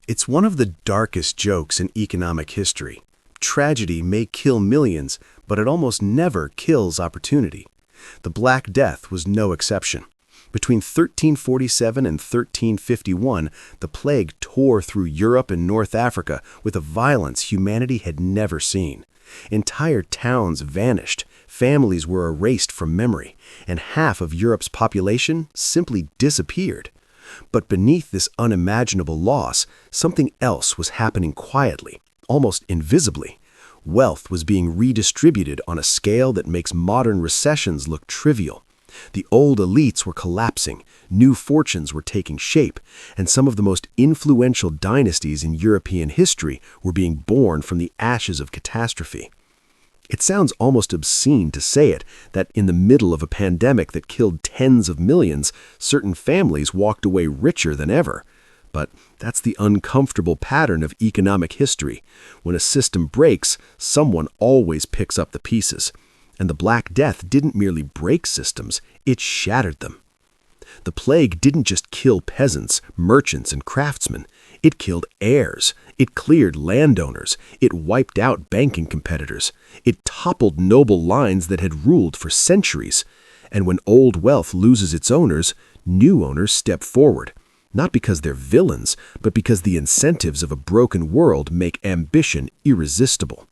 It's one of the darkest jokes in economic history. Tragedy may kill millions, but it almost never kills opportunity. The Black Death was no exception. Between 1347 and 1351, the plague tore through Europe and North Africa with a violence humanity had never seen. Entire towns vanished, families were erased from memory, and half of Europe's population simply disappeared. But beneath this unimaginable loss, something else was happening quietly, almost invisibly. Wealth was being redistributed on a scale that makes modern recessions look trivial. The old elites were collapsing, new fortunes were taking shape, and some of the most influential dynasties in European history were being born from the ashes of catastrophe. It sounds almost obscene to say it, that in the middle of a pandemic that killed tens of millions, certain families walked away richer than ever. But that's the uncomfortable pattern of economic history. When a system breaks, someone always picks up the pieces. And the Black Death didn't merely break systems, it shattered them. The plague didn't just kill peasants, merchants, and craftsmen. It killed heirs. It cleared landowners. It wiped out banking competitors. It toppled noble lines that had ruled for centuries. And when old wealth loses its owners, new owners step forward. Not because they're villains, but because the incentives of a broken world make ambition irresistible.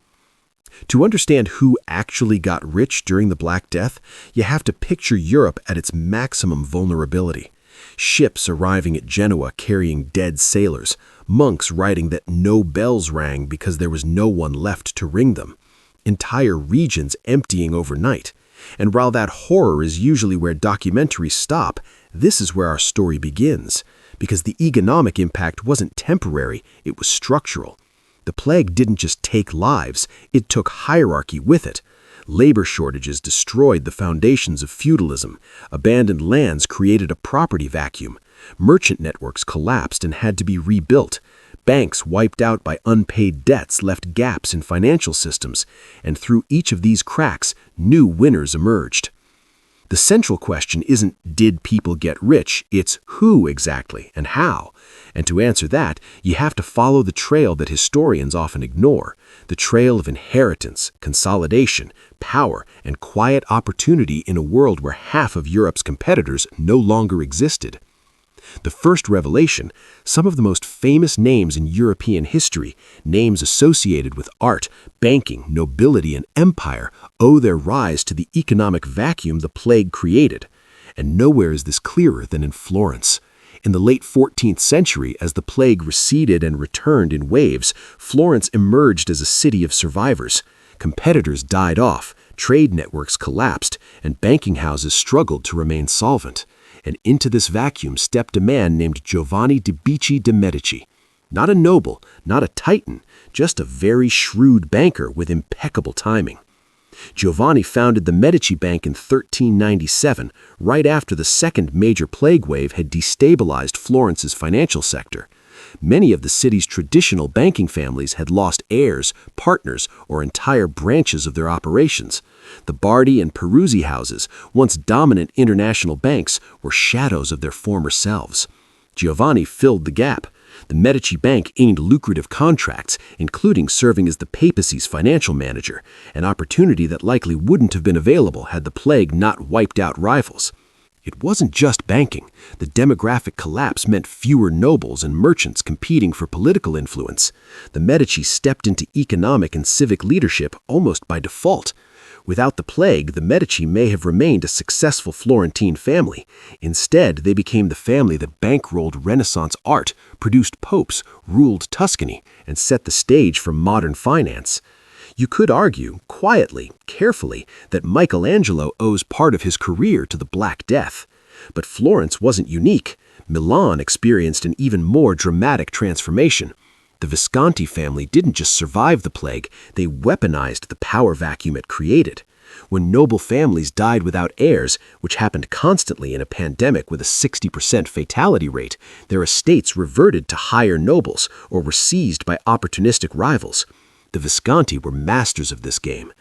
To understand who actually got rich during the Black Death, you have to picture Europe at its maximum vulnerability. Ships arriving at Genoa carrying dead sailors, monks writing that no bells rang because there was no one left to ring them, entire regions emptying overnight. And while that horror is usually where documentaries stop, this is where our story begins, because the economic impact wasn't temporary, it was structural. The plague didn't just take lives, it took hierarchy with it. Labor shortages destroyed the foundations of feudalism. Abandoned lands created a property vacuum. Merchant networks collapsed and had to be rebuilt. Banks wiped out by unpaid debts left gaps in financial systems. And through each of these cracks, new winners emerged. The central question isn't, did people get rich? It's who exactly and how. And to answer that, you have to follow the trail that historians often ignore, the trail of inheritance, consolidation, power, and quiet opportunity in a world where half of Europe's competitors no longer existed. The first revelation, some of the most famous names in European history, names associated with art, banking, nobility, and empire, owe their rise to the economic vacuum the plague created. And nowhere is this clearer than in Florence. In the late 14th century, as the plague receded and returned in waves, Florence emerged as a city of survivors. Competitors died off, trade networks collapsed, and banking houses struggled to remain solvent. And into this vacuum stepped a man named Giovanni de' Medici. Not a noble, not a titan, just a very shrewd banker with impeccable timing. Giovanni founded the Medici Bank in 1397, right after the second major plague wave had destabilized Florence's financial sector. Many of the city's traditional banking families had lost heirs, partners, or entire branches of their operations. The Bardi and Peruzzi houses, once dominant international banks, were shadows of their former selves. Giovanni filled the gap. The Medici Bank inked lucrative contracts, including serving as the papacy's financial manager, an opportunity that likely wouldn't have been available had the plague not wiped out rivals. It wasn't just banking. The demographic collapse meant fewer nobles and merchants competing for political influence. The Medici stepped into economic and civic leadership almost by default. Without the plague, the Medici may have remained a successful Florentine family. Instead, they became the family that bankrolled Renaissance art, produced popes, ruled Tuscany, and set the stage for modern finance. You could argue, quietly, carefully, that Michelangelo owes part of his career to the Black Death. But Florence wasn't unique. Milan experienced an even more dramatic transformation. The Visconti family didn't just survive the plague, they weaponized the power vacuum it created. When noble families died without heirs, which happened constantly in a pandemic with a 60% fatality rate, their estates reverted to higher nobles or were seized by opportunistic rivals. The Visconti were masters of this game.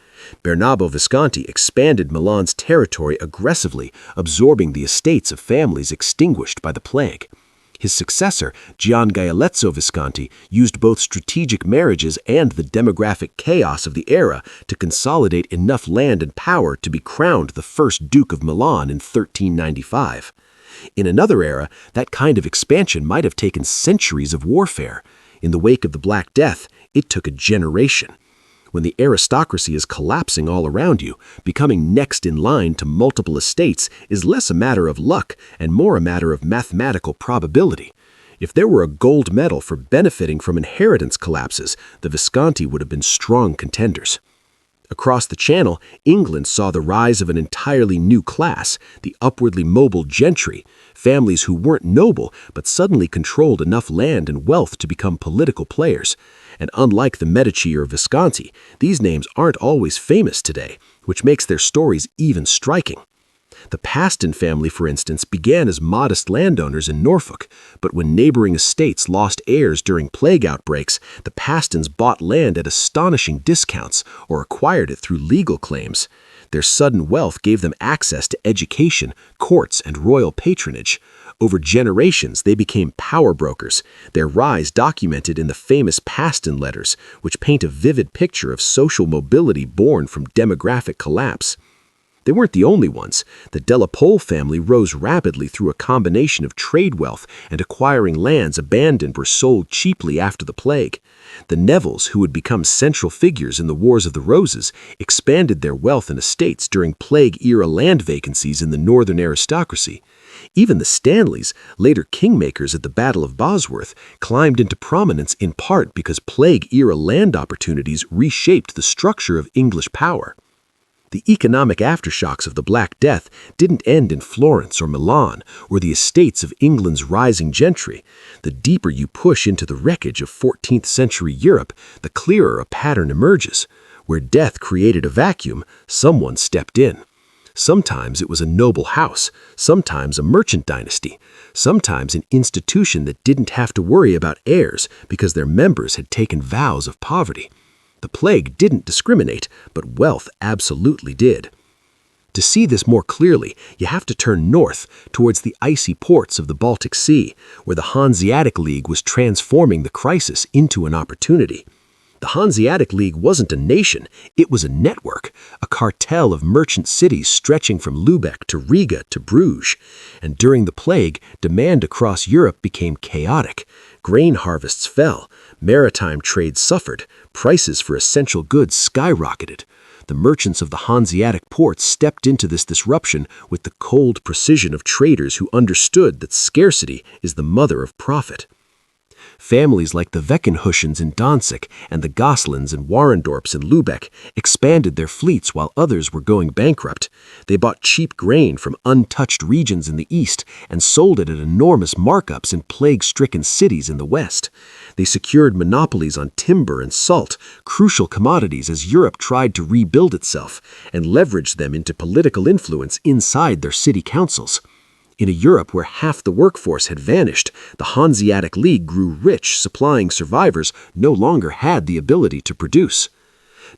Bernabo Visconti expanded Milan's territory aggressively, absorbing the estates of families extinguished by the plague. His successor, Gian Galeazzo Visconti, used both strategic marriages and the demographic chaos of the era to consolidate enough land and power to be crowned the first Duke of Milan in 1395. In another era, that kind of expansion might have taken centuries of warfare. In the wake of the Black Death, it took a generation. When the aristocracy is collapsing all around you, becoming next in line to multiple estates is less a matter of luck and more a matter of mathematical probability. If there were a gold medal for benefiting from inheritance collapses, the Visconti would have been strong contenders. Across the Channel, England saw the rise of an entirely new class, the upwardly mobile gentry, families who weren't noble but suddenly controlled enough land and wealth to become political players. And unlike the Medici or Visconti, these names aren't always famous today, which makes their stories even striking. The Paston family, for instance, began as modest landowners in Norfolk, but when neighboring estates lost heirs during plague outbreaks, the Pastons bought land at astonishing discounts or acquired it through legal claims. Their sudden wealth gave them access to education, courts, and royal patronage. Over generations, they became power brokers, their rise documented in the famous Paston letters, which paint a vivid picture of social mobility born from demographic collapse. They weren't the only ones. The Della Pole family rose rapidly through a combination of trade wealth and acquiring lands abandoned or sold cheaply after the plague. The Nevilles, who would become central figures in the Wars of the Roses, expanded their wealth and estates during plague-era land vacancies in the northern aristocracy. Even the Stanleys, later kingmakers at the Battle of Bosworth, climbed into prominence in part because plague-era land opportunities reshaped the structure of English power. The economic aftershocks of the Black Death didn't end in Florence or Milan or the estates of England's rising gentry. The deeper you push into the wreckage of 14th century Europe, the clearer a pattern emerges. Where death created a vacuum, someone stepped in. Sometimes it was a noble house, sometimes a merchant dynasty, sometimes an institution that didn't have to worry about heirs because their members had taken vows of poverty. The plague didn't discriminate, but wealth absolutely did. To see this more clearly, you have to turn north towards the icy ports of the Baltic Sea, where the Hanseatic League was transforming the crisis into an opportunity. The Hanseatic League wasn't a nation, it was a network, a cartel of merchant cities stretching from Lübeck to Riga to Bruges. And during the plague, demand across Europe became chaotic. Grain harvests fell, maritime trade suffered, prices for essential goods skyrocketed. The merchants of the Hanseatic ports stepped into this disruption with the cold precision of traders who understood that scarcity is the mother of profit. Families like the Weckenhuschens in Danzig and the Goslins and Warendorps in Lübeck expanded their fleets while others were going bankrupt. They bought cheap grain from untouched regions in the east and sold it at enormous markups in plague-stricken cities in the west. They secured monopolies on timber and salt, crucial commodities as Europe tried to rebuild itself, and leveraged them into political influence inside their city councils. In a Europe where half the workforce had vanished, the Hanseatic League grew rich, supplying survivors no longer had the ability to produce.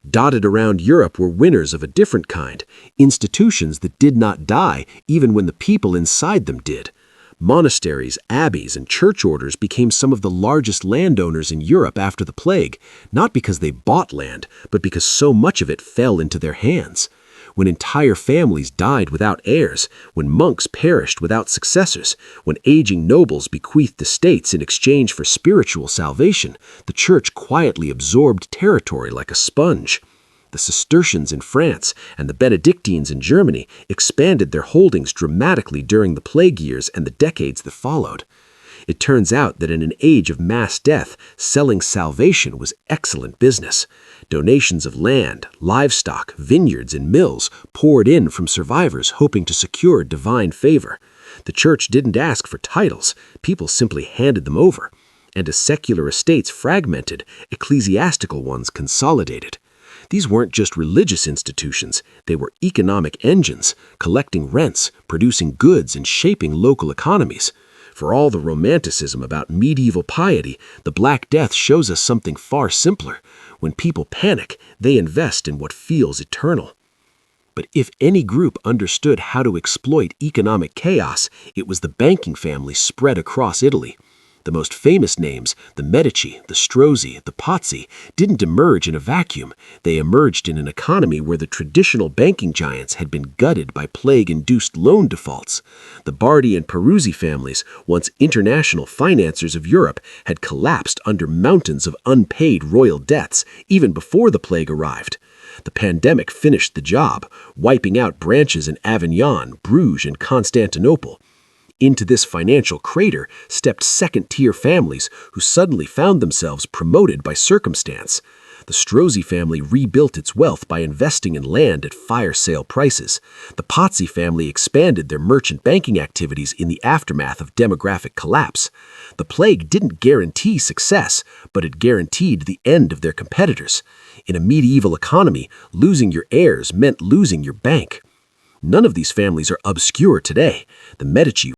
Dotted around Europe were winners of a different kind, institutions that did not die even when the people inside them did. Monasteries, abbeys, and church orders became some of the largest landowners in Europe after the plague, not because they bought land, but because so much of it fell into their hands. When entire families died without heirs, when monks perished without successors, when aging nobles bequeathed estates in exchange for spiritual salvation, the church quietly absorbed territory like a sponge. The Cistercians in France and the Benedictines in Germany expanded their holdings dramatically during the plague years and the decades that followed. It turns out that in an age of mass death, selling salvation was excellent business. Donations of land, livestock, vineyards, and mills poured in from survivors hoping to secure divine favor. The church didn't ask for titles, people simply handed them over. And as secular estates fragmented, ecclesiastical ones consolidated. These weren't just religious institutions, they were economic engines, collecting rents, producing goods, and shaping local economies. For all the romanticism about medieval piety, the Black Death shows us something far simpler. When people panic, they invest in what feels eternal. But if any group understood how to exploit economic chaos, it was the banking family spread across Italy. The most famous names, the Medici, the Strozzi, the Pazzi, didn't emerge in a vacuum. They emerged in an economy where the traditional banking giants had been gutted by plague-induced loan defaults. The Bardi and Peruzzi families, once international financiers of Europe, had collapsed under mountains of unpaid royal debts even before the plague arrived. The pandemic finished the job, wiping out branches in Avignon, Bruges, and Constantinople. Into this financial crater stepped second-tier families who suddenly found themselves promoted by circumstance. The Strozzi family rebuilt its wealth by investing in land at fire sale prices. The Pazzi family expanded their merchant banking activities in the aftermath of demographic collapse. The plague didn't guarantee success, but it guaranteed the end of their competitors. In a medieval economy, losing your heirs meant losing your bank. None of these families are obscure today. The Medici